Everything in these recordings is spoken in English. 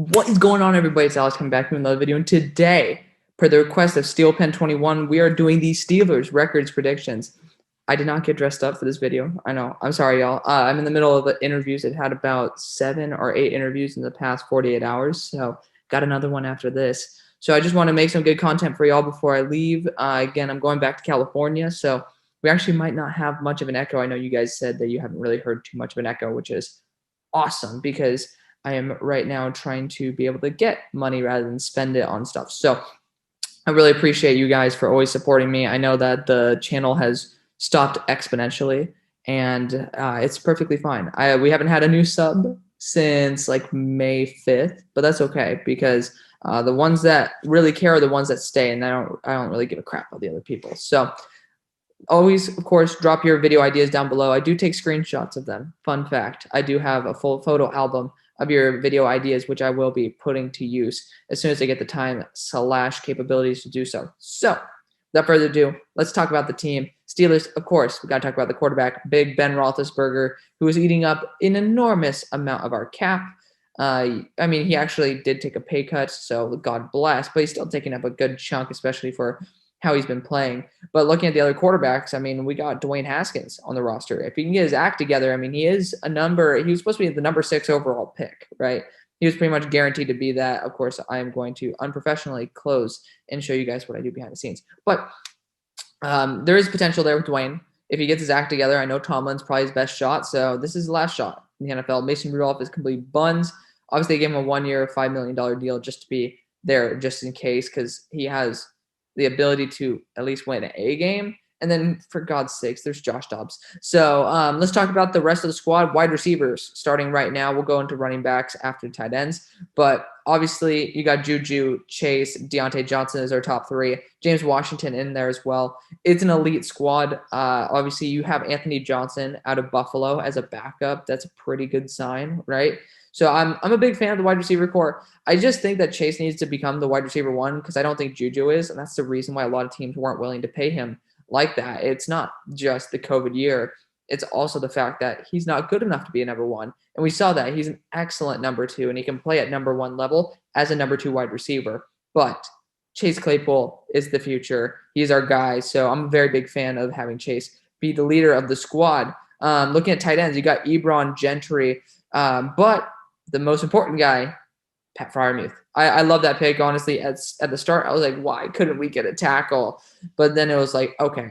What is going on, everybody? It's Alex coming back with another video, and today, per the request of SteelPen21, we are doing the Steelers records predictions. I did not get dressed up for this video. I know. I'm sorry, y'all. I'm in the middle of the interviews. It had about 7 or 8 interviews in the past 48 hours, so got another one after this. So I just want to make some good content for y'all before I leave. Again, I'm going back to California, so we actually might not have much of an echo. I know you guys said that you haven't really heard too much of an echo, which is awesome because I am right now trying to be able to get money rather than spend it on stuff. So I really appreciate you guys for always supporting me. I know that the channel has stopped exponentially, and it's perfectly fine. We haven't had a new sub since like May 5th, but that's okay because the ones that really care are the ones that stay, and I don't really give a crap about the other people. So always, of course, drop your video ideas down below. I do take screenshots of them. Fun fact, I do have a full photo album of your video ideas, which I will be putting to use as soon as I get the time / capabilities to do so. So without further ado, let's talk about the team. Steelers, of course, we got to talk about the quarterback, Big Ben Roethlisberger, who is eating up an enormous amount of our cap. I mean, he actually did take a pay cut, so God bless, but he's still taking up a good chunk, especially for how he's been playing. But looking at the other quarterbacks, I mean, we got Dwayne Haskins on the roster. If he can get his act together, I mean, he was supposed to be the number 6 overall pick, right? He was pretty much guaranteed to be that. Of course, I am going to unprofessionally close and show you guys what I do behind the scenes. But there is potential there with Dwayne. If he gets his act together, I know Tomlin's probably his best shot. So this is the last shot in the NFL. Mason Rudolph is complete buns. Obviously, they gave him a 1-year, $5 million deal just to be there just in case, because he has the ability to at least win a game. And then, for God's sakes, there's Josh Dobbs. So let's talk about the rest of the squad. Wide receivers starting right now. We'll go into running backs after tight ends. But obviously, you got Juju, Chase, Deontay Johnson as our top 3. James Washington in there as well. It's an elite squad. Obviously, you have Anthony Johnson out of Buffalo as a backup. That's a pretty good sign, right? So I'm a big fan of the wide receiver core. I just think that Chase needs to become the wide receiver 1 because I don't think Juju is, and that's the reason why a lot of teams weren't willing to pay him like that. It's not just the COVID year. It's also the fact that he's not good enough to be a number 1. And we saw that. He's an excellent number 2, and he can play at number 1 level as a number 2 wide receiver. But Chase Claypool is the future. He's our guy. So I'm a very big fan of having Chase be the leader of the squad. Looking at tight ends, you got Ebron Gentry. But the most important guy, Pat Freiermuth. I love that pick, honestly. At the start, I was like, why couldn't we get a tackle? But then it was like, okay.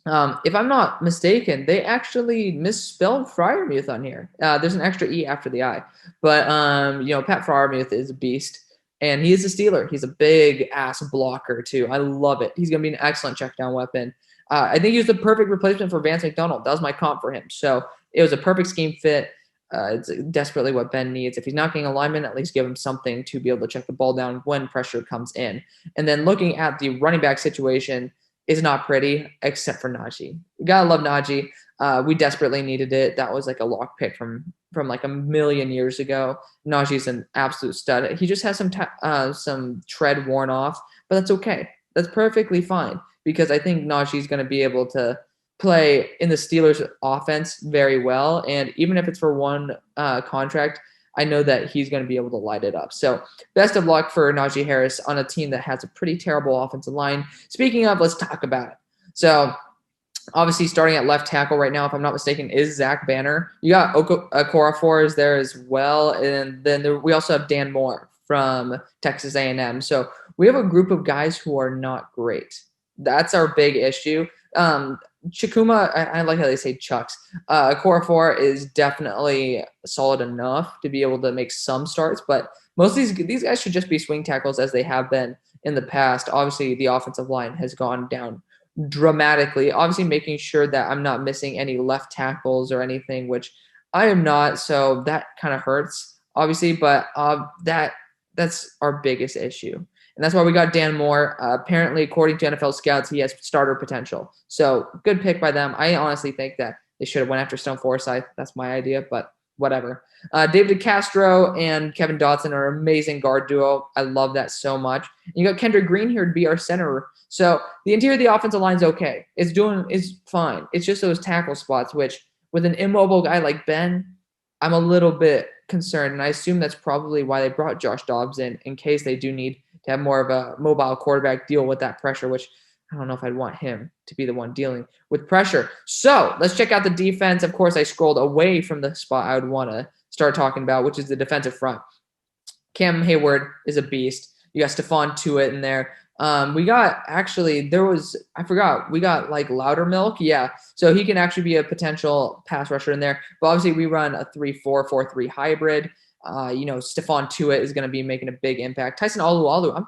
If I'm not mistaken, they actually misspelled Freiermuth on here. There's an extra E after the I. But, Pat Freiermuth is a beast. And he is a Steeler. He's a big-ass blocker, too. I love it. He's going to be an excellent check-down weapon. I think he was the perfect replacement for Vance McDonald. That was my comp for him. So it was a perfect scheme fit. It's desperately what Ben needs. If he's not getting alignment, at least give him something to be able to check the ball down when pressure comes in. And then looking at the running back situation is not pretty, except for Najee. You gotta love Najee. We desperately needed it. That was like a lock pick from like a million years ago. Najee's an absolute stud. He just has some tread worn off, but that's okay. That's perfectly fine because I think Najee's going to be able to play in the Steelers offense very well. And even if it's for one contract, I know that he's going to be able to light it up. So best of luck for Najee Harris on a team that has a pretty terrible offensive line. Speaking of, let's talk about it. So obviously starting at left tackle right now, if I'm not mistaken, is Zach Banner. You got Okorafor is there as well. And then we also have Dan Moore from Texas A&M. So we have a group of guys who are not great. That's our big issue. Chikuma, I like how they say Chucks. Okorafor is definitely solid enough to be able to make some starts, but most of these guys should just be swing tackles as they have been in the past. Obviously, the offensive line has gone down dramatically. Obviously, making sure that I'm not missing any left tackles or anything, which I am not, so that kind of hurts, obviously, but that's our biggest issue. And that's why we got Dan Moore. Apparently, according to NFL scouts, he has starter potential. So good pick by them. I honestly think that they should have went after Stone Forsythe. That's my idea, but whatever. David Castro and Kevin Dotson are an amazing guard duo. I love that so much. And you got Kendrick Green here to be our center. So the interior of the offensive line is okay. It's fine. It's just those tackle spots, which with an immobile guy like Ben, I'm a little bit concerned, and I assume that's probably why they brought Josh Dobbs in case they do need to have more of a mobile quarterback deal with that pressure, which I don't know if I'd want him to be the one dealing with pressure. So let's check out the defense. Of course, I scrolled away from the spot I would want to start talking about, which is the defensive front. Cam Hayward is a beast. You got Stephon Tuitt in there. We got actually I forgot, we got like Loudermilk. Yeah. So he can actually be a potential pass rusher in there. But obviously we run a 3-4, 4-3 hybrid. Stephon Tuitt is going to be making a big impact. Tyson Alualu,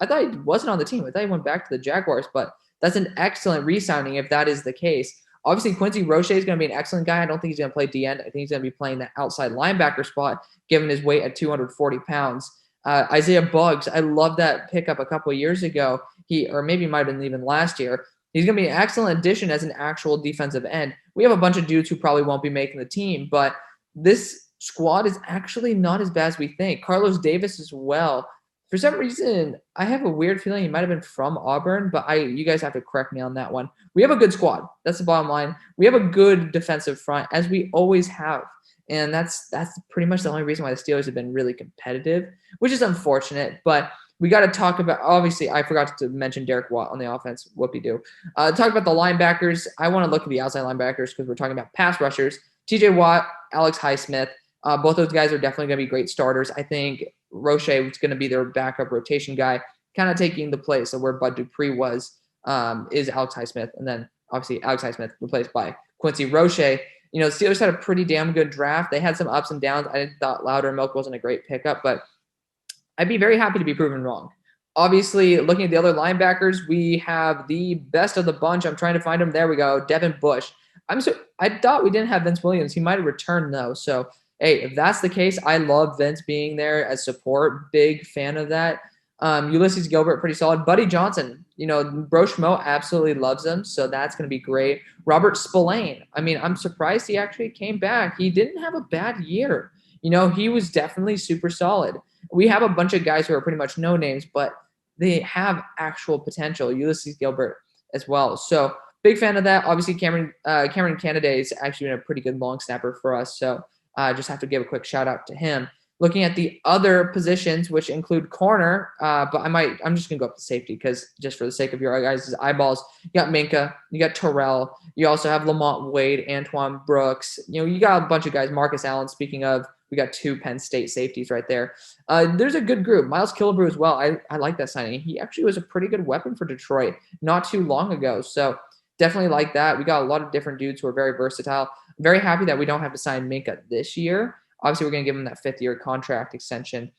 I thought he wasn't on the team. I thought he went back to the Jaguars, but that's an excellent re-signing if that is the case. Obviously, Quincy Roche is going to be an excellent guy. I don't think he's going to play D-end. I think he's going to be playing that outside linebacker spot, given his weight at 240 pounds. Isaiah Buggs, I love that pickup a couple of years ago. Or maybe might have been even last year. He's going to be an excellent addition as an actual defensive end. We have a bunch of dudes who probably won't be making the team, but this squad is actually not as bad as we think. Carlos Davis as well. For some reason, I have a weird feeling he might have been from Auburn, but you guys have to correct me on that one. We have a good squad. That's the bottom line. We have a good defensive front, as we always have. And that's pretty much the only reason why the Steelers have been really competitive, which is unfortunate. But we got to talk about, obviously, I forgot to mention Derek Watt on the offense. Whoopie-doo. Talk about the linebackers. I want to look at the outside linebackers because we're talking about pass rushers. TJ Watt, Alex Highsmith. Both those guys are definitely going to be great starters. I think Roche is going to be their backup rotation guy, kind of taking the place of where Bud Dupree was, is Alex Highsmith. And then, obviously, Alex Highsmith replaced by Quincy Roche. The Steelers had a pretty damn good draft. They had some ups and downs. I thought Loudermilk wasn't a great pickup, but I'd be very happy to be proven wrong. Obviously, looking at the other linebackers, we have the best of the bunch. I'm trying to find him. There we go. Devin Bush. I thought we didn't have Vince Williams. He might have returned, though. So, hey, if that's the case, I love Vince being there as support. Big fan of that. Ulysses Gilbert, pretty solid. Buddy Johnson, Bro Schmo absolutely loves him, so that's going to be great. Robert Spillane, I'm surprised he actually came back. He didn't have a bad year. He was definitely super solid. We have a bunch of guys who are pretty much no names, but they have actual potential. Ulysses Gilbert as well. So big fan of that. Obviously, Cameron Canaday is actually been a pretty good long snapper for us, so just have to give a quick shout out to him. Looking at the other positions, which include corner, but I'm just going to go up to safety because just for the sake of your guys' eyeballs, you got Minka, you got Terrell, you also have Lamont Wade, Antoine Brooks. You got a bunch of guys. Marcus Allen, speaking of, we got 2 Penn State safeties right there. There's a good group. Miles Killebrew as well. I like that signing. He actually was a pretty good weapon for Detroit not too long ago. So definitely like that. We got a lot of different dudes who are very versatile. I'm very happy that we don't have to sign Minka this year. Obviously, we're going to give him that 5th-year contract extension.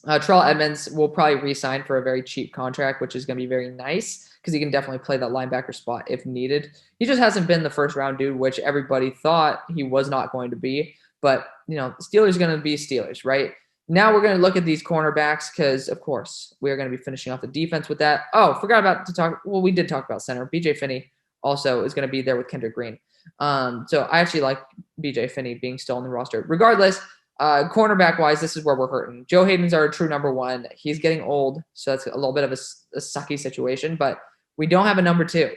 Terrell Edmonds will probably re-sign for a very cheap contract, which is going to be very nice because he can definitely play that linebacker spot if needed. He just hasn't been the first-round dude, which everybody thought he was not going to be. But, Steelers are going to be Steelers, right? Now we're going to look at these cornerbacks because, of course, we are going to be finishing off the defense with that. Oh, forgot about to talk. Well, we did talk about center. B.J. Finney also is going to be there with Kendrick Green. So I actually like B.J. Finney being still on the roster. Regardless, cornerback-wise, this is where we're hurting. Joe Hayden's our true number 1. He's getting old, so that's a little bit of a sucky situation, but we don't have a number 2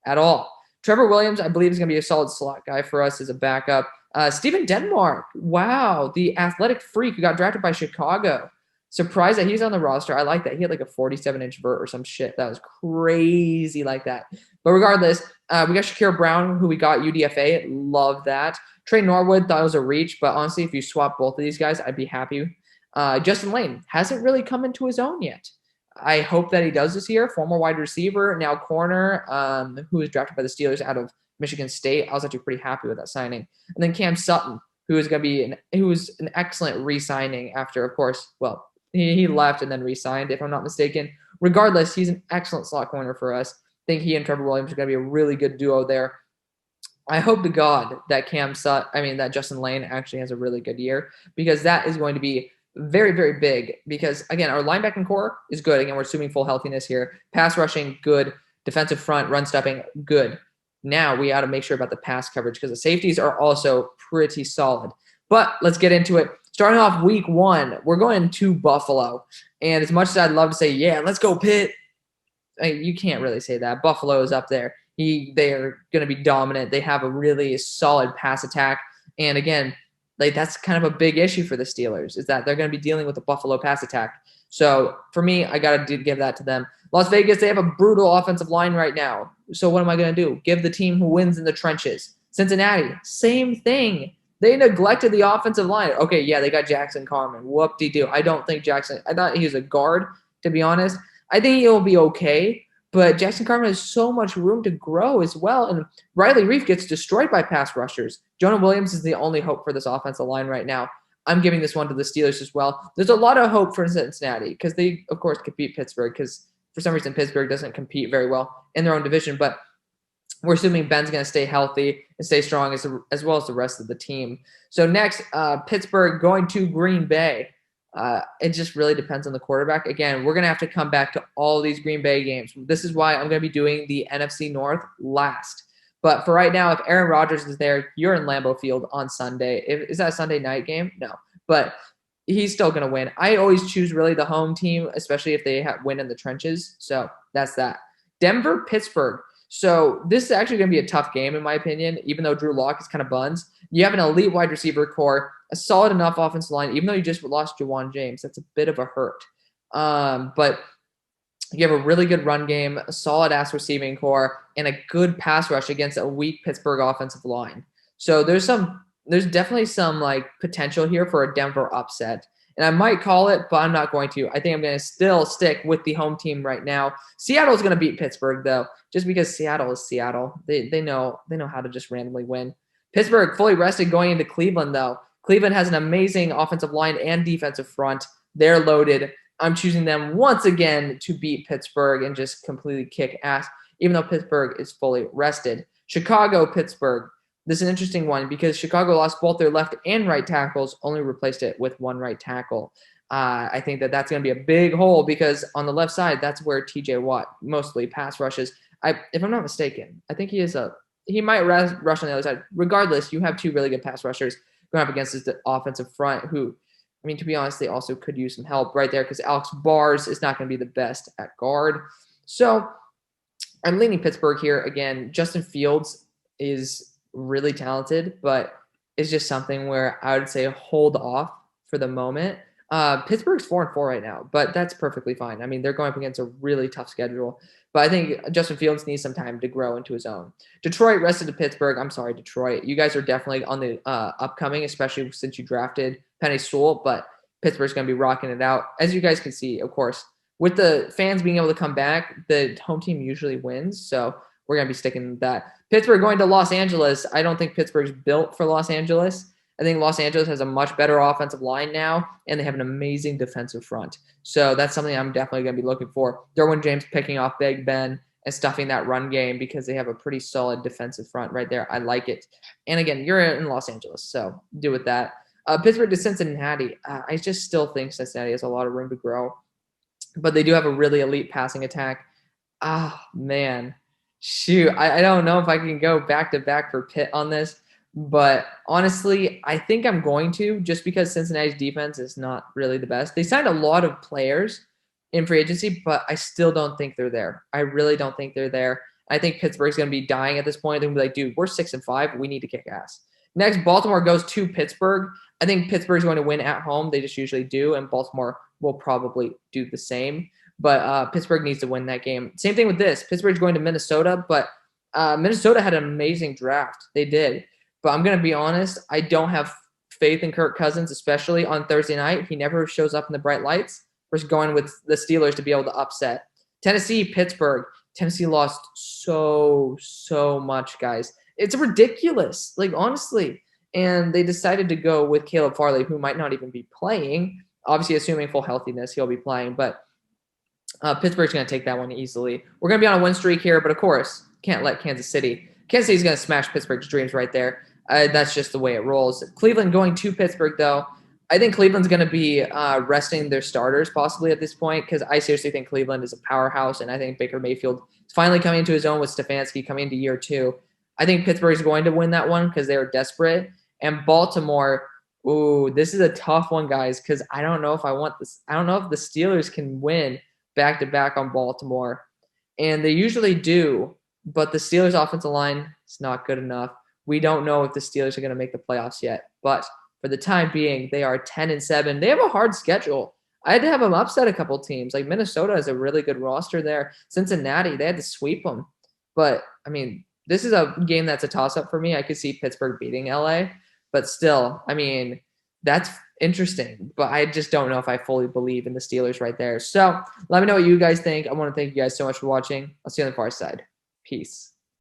at all. Trevor Williams, I believe, is going to be a solid slot guy for us as a backup. Steven Denmark, wow, the athletic freak who got drafted by Chicago. Surprised that he's on the roster. I like that. He had like a 47-inch vert or some shit. That was crazy like that. But regardless, we got Shakir Brown, who we got UDFA. Love that. Trey Norwood, thought it was a reach, but honestly, if you swap both of these guys, I'd be happy. Justin Lane hasn't really come into his own yet. I hope that he does this year. Former wide receiver, now corner, who was drafted by the Steelers out of Michigan State. I was actually pretty happy with that signing. And then Cam Sutton, who is going to be who was an excellent re-signing after, of course, well, he left and then re-signed, if I'm not mistaken. Regardless, he's an excellent slot corner for us. I think he and Trevor Williams are going to be a really good duo there. I hope to God that that Justin Lane actually has a really good year because that is going to be very, very big because, again, our linebacking core is good. Again, we're assuming full healthiness here. Pass rushing, good. Defensive front, run stuffing, good. Now we got to make sure about the pass coverage because the safeties are also pretty solid. But let's get into it. Starting off week 1, we're going to Buffalo. And as much as I'd love to say, yeah, let's go Pitt, you can't really say that. Buffalo is up there. They are going to be dominant. They have a really solid pass attack. And again, like that's kind of a big issue for the Steelers, is that they're going to be dealing with the Buffalo pass attack. So for me, I got to give that to them. Las Vegas, they have a brutal offensive line right now. So what am I going to do? Give the team who wins in the trenches. Cincinnati, same thing. They neglected the offensive line. Okay, yeah, they got Jackson Carman. Whoop-de-doo. I don't think Jackson – I thought he was a guard, to be honest. I think he'll be okay, but Jackson Carman has so much room to grow as well. And Riley Reef gets destroyed by pass rushers. Jonah Williams is the only hope for this offensive line right now. I'm giving this one to the Steelers as well. There's a lot of hope for Cincinnati because they, of course, could beat Pittsburgh because for some reason Pittsburgh doesn't compete very well in their own division. But we're assuming Ben's going to stay healthy and stay strong as well as the rest of the team. So next, Pittsburgh going to Green Bay. It just really depends on the quarterback. Again, we're going to have to come back to all these Green Bay games. This is why I'm going to be doing the NFC North last. But for right now, if Aaron Rodgers is there, you're in Lambeau Field on Sunday. Is that a Sunday night game? No. But he's still going to win. I always choose really the home team, especially if they win in the trenches. So that's that. Denver, Pittsburgh. So this is actually going to be a tough game, in my opinion, even though Drew Lock is kind of buns. You have an elite wide receiver core, a solid enough offensive line, even though you just lost Jawan James. That's a bit of a hurt. But you have a really good run game, a solid-ass receiving core, and a good pass rush against a weak Pittsburgh offensive line. So there's definitely some like potential here for a Denver upset. And I might call it, but I'm not going to. I think I'm going to still stick with the home team right now. Seattle's going to beat Pittsburgh, though, just because Seattle is Seattle. They know how to just randomly win. Pittsburgh fully rested going into Cleveland, though. Cleveland has an amazing offensive line and defensive front. They're loaded. I'm choosing them once again to beat Pittsburgh and just completely kick ass, even though Pittsburgh is fully rested. Chicago, Pittsburgh. This is an interesting one because Chicago lost both their left and right tackles, only replaced it with one right tackle. I think that's going to be a big hole because on the left side, that's where TJ Watt mostly pass rushes. If I'm not mistaken, I think he might rush on the other side. Regardless, you have two really good pass rushers going up against this offensive front who, I mean, to be honest, they also could use some help right there because AlexCBarbour is not going to be the best at guard. So I'm leaning Pittsburgh here. Again, Justin Fields is really talented, but it's just something where I would say hold off for the moment. Pittsburgh's 4-4 right now, but that's perfectly fine. I mean, they're going up against a really tough schedule, but I think Justin Fields needs some time to grow into his own. Detroit rested to Pittsburgh. I'm sorry, Detroit. You guys are definitely on the upcoming, especially since you drafted Penei Sewell, but Pittsburgh's going to be rocking it out. As you guys can see, of course, with the fans being able to come back, the home team usually wins, so we're going to be sticking with that. Pittsburgh going to Los Angeles. I don't think Pittsburgh's built for Los Angeles. I think Los Angeles has a much better offensive line now, and they have an amazing defensive front. So that's something I'm definitely going to be looking for. Derwin James picking off Big Ben and stuffing that run game because they have a pretty solid defensive front right there. I like it. And again, you're in Los Angeles, so do with that. Pittsburgh to Cincinnati. I just still think Cincinnati has a lot of room to grow, but they do have a really elite passing attack. Man. Shoot, I don't know if I can go back-to-back for Pitt on this, but honestly, I think I'm going to just because Cincinnati's defense is not really the best. They signed a lot of players in free agency, but I still don't think they're there. I really don't think they're there. I think Pittsburgh's going to be dying at this point. They're going to be like, dude, we're 6-5. We need to kick ass. Next, Baltimore goes to Pittsburgh. I think Pittsburgh's going to win at home. They just usually do, and Baltimore will probably do the same. But Pittsburgh needs to win that game. Same thing with this. Pittsburgh's going to Minnesota, but Minnesota had an amazing draft. They did. But I'm going to be honest, I don't have faith in Kirk Cousins, especially on Thursday night. He never shows up in the bright lights. We're going with the Steelers to be able to upset. Tennessee, Pittsburgh. Tennessee lost so much, guys. It's ridiculous, like honestly. And they decided to go with Caleb Farley, who might not even be playing. Obviously, assuming full healthiness, he'll be playing. But Pittsburgh's going to take that one easily. We're going to be on a win streak here, but of course, can't let Kansas City's going to smash Pittsburgh's dreams right there. That's just the way it rolls. Cleveland going to Pittsburgh, though. I think Cleveland's going to be resting their starters possibly at this point because I seriously think Cleveland is a powerhouse, and I think Baker Mayfield is finally coming into his own with Stefanski coming into year 2. I think Pittsburgh is going to win that one because they are desperate. And Baltimore, this is a tough one, guys, because I don't know if I want this. I don't know if the Steelers can win back-to-back on Baltimore. And they usually do, but the Steelers' offensive line is not good enough. We don't know if the Steelers are going to make the playoffs yet, but for the time being, they are 10-7. They have a hard schedule. I had to have them upset a couple teams. Like Minnesota has a really good roster there. Cincinnati, they had to sweep them. But, I mean, this is a game that's a toss-up for me. I could see Pittsburgh beating LA. But still, I mean, that's interesting. But I just don't know if I fully believe in the Steelers right there. So let me know what you guys think. I want to thank you guys so much for watching. I'll see you on the far side. Peace.